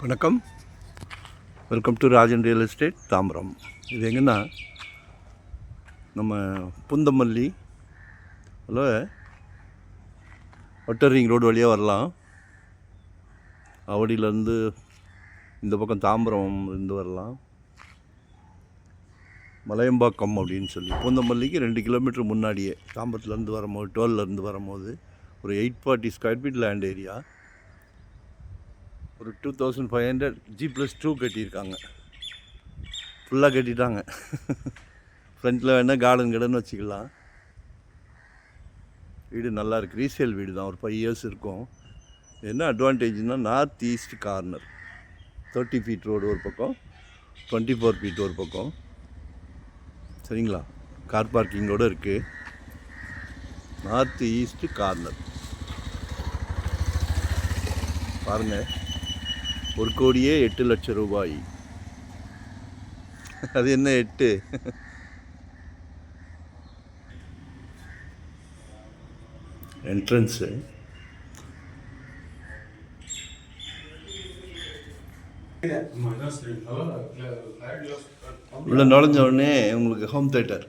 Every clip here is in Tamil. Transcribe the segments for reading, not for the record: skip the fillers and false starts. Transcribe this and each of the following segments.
வணக்கம், welcome to Rajan real estate Tambaram. இது எங்கன்னா நம்ம புந்தமல்லி அவுட்டர் ரிங் ரோடு வழியாக வரலாம். அவடியிலேருந்து இந்த பக்கம் தாம்பரம் இருந்து வரலாம். மலையம்பாக்கம் அப்படின்னு சொல்லி பூந்தமல்லிக்கு 2 கிலோமீட்டர் முன்னாடியே தாம்பரத்துலேருந்து வரும்போது 12லேருந்து வரும்போது ஒரு 840 ஸ்கொயர் ஃபீட் லேண்ட் ஏரியா. ஒரு 2500 G+2 கட்டியிருக்காங்க. ஃபுல்லாக கட்டிட்டாங்க. ஃப்ரண்ட்டில் வேணால் கார்டன் வச்சுக்கலாம். வீடு நல்லா இருக்குது. ரீசேல் வீடு தான். ஒரு 5 இயர்ஸ் இருக்கும். என்ன அட்வான்டேஜ்னால் north east corner 30 feet road ஒரு பக்கம், 24 ஃபீட் ஒரு பக்கம். சரிங்களா? கார் பார்க்கிங்கோடு இருக்குது. நார்த் ஈஸ்ட் கார்னர் பாருங்கள். 1,08,00,000 ரூபாய். அது என்ன 8? என்ட்ரன்ஸு உள்ள நுழைஞ்ச உடனே உங்களுக்கு home theatre,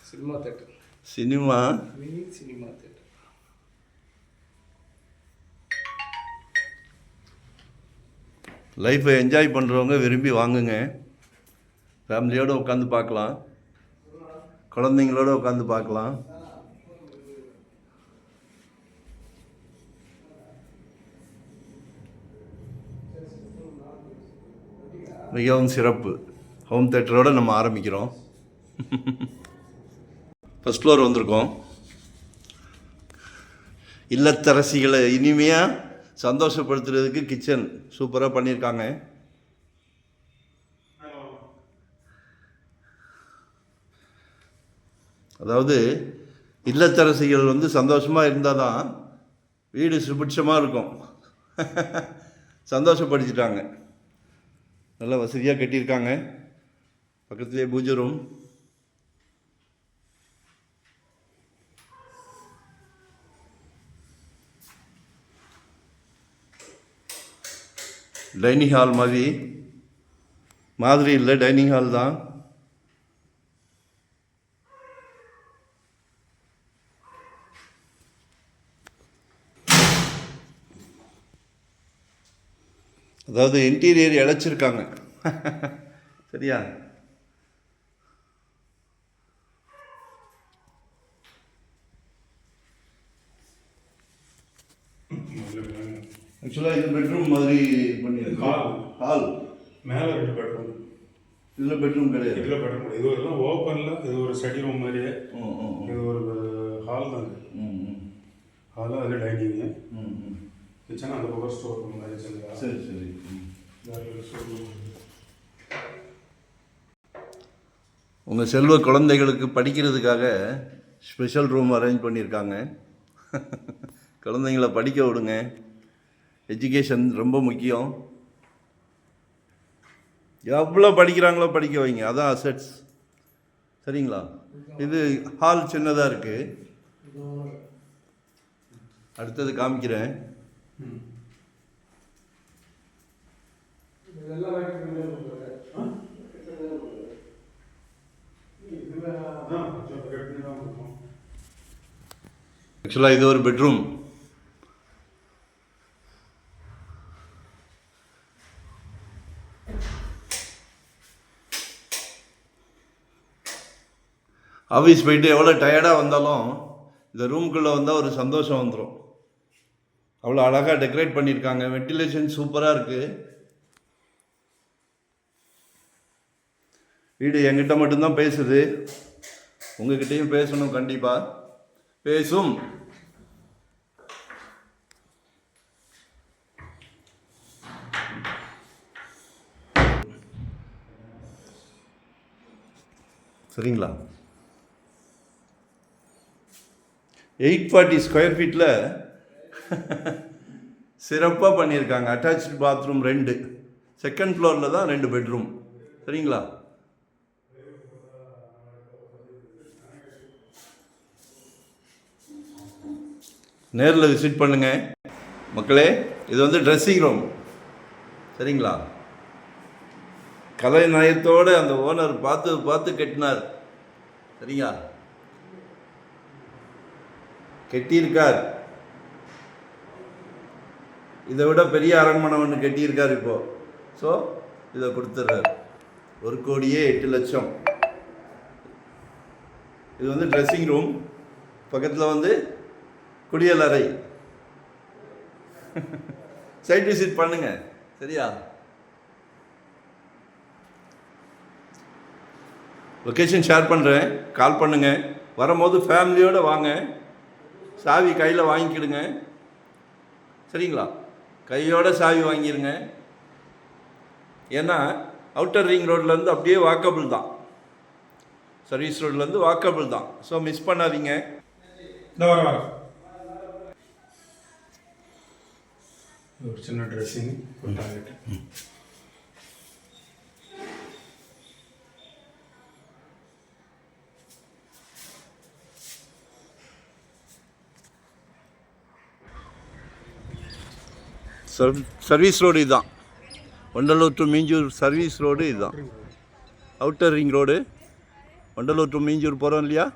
cinema theatre, cinema theatre. லைஃப்பை என்ஜாய் பண்ணுறவங்க விரும்பி வாங்குங்க. ஃபேமிலியோடு உட்காந்து பார்க்கலாம், குழந்தைங்களோடு உட்காந்து பார்க்கலாம். மிகவும் சிறப்பு. ஹோம் தேட்டரோடு நம்ம ஆரம்பிக்கிறோம். ஃபஸ்ட் ஃப்ளோர் வந்திருக்கோம். இல்லத்தரசிகளை இனிமையாக சந்தோஷப்படுத்துறதுக்கு கிச்சன் சூப்பராக பண்ணியிருக்காங்க. அதாவது இல்லத்தரசிகள் சந்தோஷமாக இருந்தால் தான் வீடு சுபிட்சமாக இருக்கும். சந்தோஷப்படுத்திட்டாங்க. நல்லா வசதியாக கட்டியிருக்காங்க. பக்கத்துலேயே பூஜை ரூம், டைனிங் ஹால் மாதிரி இல்லை, டைனிங் ஹால் தான். அதாவது இன்டீரியர் இழைச்சிருக்காங்க. சரியா? ஆக்சுவலாக இது பெட்ரூம் மாதிரி பண்ணியிருக்கோம். ஹால் மேலே 2 பெட்ரூம். இதில் பெட்ரூம் கிடையாது. இதில் பெட்ரூம் இது ஒரு ஓப்பனில், இது ஒரு ஸ்டடி ரூம் மாதிரியே. இது ஒரு ஹால் தான். ஹாலில் அதில் டைனிங்கு, கிச்சன், அந்த பக்கம் ஸ்டோர் ரூம் மாதிரி வச்சுருக்கா. சரி சரி. உங்கள் செல்வ குழந்தைகளுக்கு படிக்கிறதுக்காக ஸ்பெஷல் ரூம் அரேஞ்ச் பண்ணியிருக்காங்க. குழந்தைங்கள படிக்க விடுங்க. எஜுகேஷன் ரொம்ப முக்கியம். எவ்வளோ படிக்கிறாங்களோ படிக்க வைங்க, அதான் அசெட்ஸ். சரிங்களா? இது ஹால் சின்னதாக இருக்குது. அடுத்தது காமிக்கிறேன். ஆக்சுவலாக இது ஒரு பெட்ரூம். ஆஃபீஸ் போயிட்டு எவ்வளோ டயர்டாக வந்தாலும் இந்த ரூம்குள்ளே வந்தால் ஒரு சந்தோஷம் வந்துடும். அவ்வளோ அழகாக டெக்கரேட் பண்ணியிருக்காங்க. வென்டிலேஷன் சூப்பராக இருக்குது. வீடு என்கிட்ட மட்டும்தான் பேசுது. உங்ககிட்டையும் பேசணும், கண்டிப்பாக பேசும். சரிங்களா? 840 ஸ்கொயர் ஃபீட்டில் சிறப்பாக பண்ணியிருக்காங்க. Attach bathroom 2. செகண்ட் ஃப்ளோரில் தான் 2 பெட்ரூம். சரிங்களா? நேரில் விசிட் பண்ணுங்கள் மக்களே. இது ட்ரெஸ்ஸிங் ரூம். சரிங்களா? கலை நயத்தோடு அந்த ஓனர் பார்த்து பார்த்து கட்டினார். சரிங்களா? கட்டியிருக்கார். இதை விட பெரிய அரண்மனை ஒன்று கட்டியிருக்கார் இப்போது. ஸோ இதை கொடுத்துட்றாரு. 1,08,00,000. இது வந்து ட்ரெஸ்ஸிங் ரூம், பக்கத்தில் வந்து குளியல் அறை. சைட் விசிட் பண்ணுங்க. சரியா? லொக்கேஷன் ஷேர் பண்ணுறேன், கால் பண்ணுங்கள். வரும்போது ஃபேமிலியோடு வாங்க, சாவி கையில் வாங்கிக்கிடுங்க. சரிங்களா? கையோட சாவி வாங்கிடுங்க. ஏன்னா அவுட்டர் ரிங் ரோட்லேருந்து அப்படியே வாக்கபிள் தான், சர்வீஸ் ரோட்லேருந்து வாக்கபிள் தான். ஸோ மிஸ் பண்ணாதீங்க. இந்த வர ஒரு சின்ன ட்ரெஸ்ஸிங், ஒரு டாய்லெட். சர்வீஸ் ரோடு இதுதான். Vandalur to Minjur service road இதுதான். Outer ring road Vandalur to Minjur போகிறோம் இல்லையா?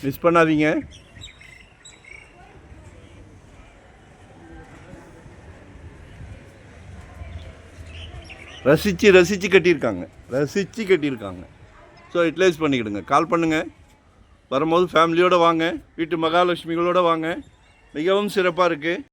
மிஸ் பண்ணாதீங்க. ரசித்து கட்டியிருக்காங்க. So utilise பண்ணிக்கிடுங்க. கால் பண்ணுங்கள். வரும்போது ஃபேமிலியோடு வாங்க, வீட்டு மகாலட்சுமிகளோடு வாங்க. மிகவும் சிறப்பாக இருக்குது.